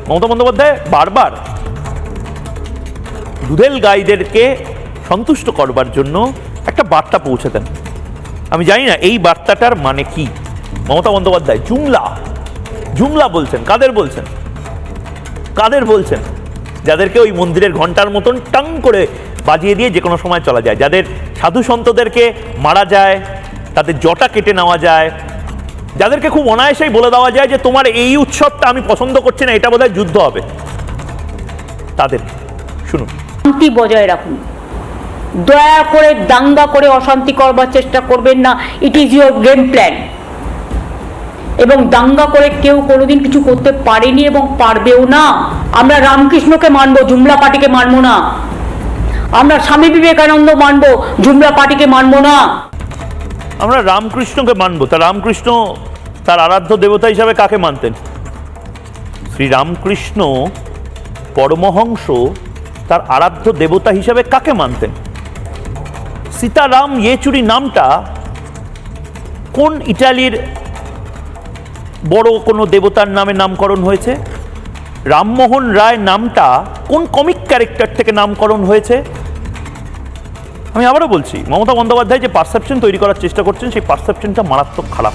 মমতা বন্দ্যোপাধ্যায় বারবার দুধেল গাইদেরকে সন্তুষ্ট করবার জন্য একটা বার্তা পৌঁছে দেন। আমি জানি না এই বার্তাটার মানে কি। মমতা বন্দ্যোপাধ্যায় জুমলা বলছেন। কাদের বলছেন? যাদেরকে ওই মন্দিরের ঘন্টার মতন টাং করে বাজিয়ে দিয়ে যে কোনো সময় চলা যায়, যাদের সাধু সন্তদেরকে মারা যায়, তাদের জটা কেটে নেওয়া যায়, যাদেরকে খুব অনায়াসেই বলে দেওয়া যায় যে তোমার এই উৎসবটা আমি পছন্দ করছি না, এটা বোধহয় যুদ্ধ হবে, তাদের শুনুন। শান্তি বজায় রাখুন, দয়া করে দাঙ্গা করে অশান্তি করবার চেষ্টা করবেন না। It is your game plan. এবং দাঙ্গা করে কেউ কোনোদিন কিছু করতে পারেনি এবং পারবেও না। আমরা রামকৃষ্ণকে মানবো, জুমলা পার্টিকে মানবো না। আমরা স্বামী বিবেকানন্দ মানবো, জুমলা পার্টিকে মানবো না। আমরা রামকৃষ্ণকে মানবো। তা রামকৃষ্ণ তার আরাধ্য দেবতা হিসাবে কাকে মানতেন? শ্রী রামকৃষ্ণ পরমহংস তার আরাধ্য দেবতা হিসাবে কাকে মানতেন? সীতারাম ইয়েচুরি নামটা কোন ইটালির বড় কোনো দেবতার নামে নামকরণ হয়েছে? রামমোহন রায় নামটা কোন কমিক ক্যারেক্টার থেকে নামকরণ হয়েছে? আমি আবারও বলছি, মমতা বন্দ্যোপাধ্যায় যে পারসেপশন তৈরি করার চেষ্টা করছেন, সেই পারসেপশনটা মারাত্মক খারাপ।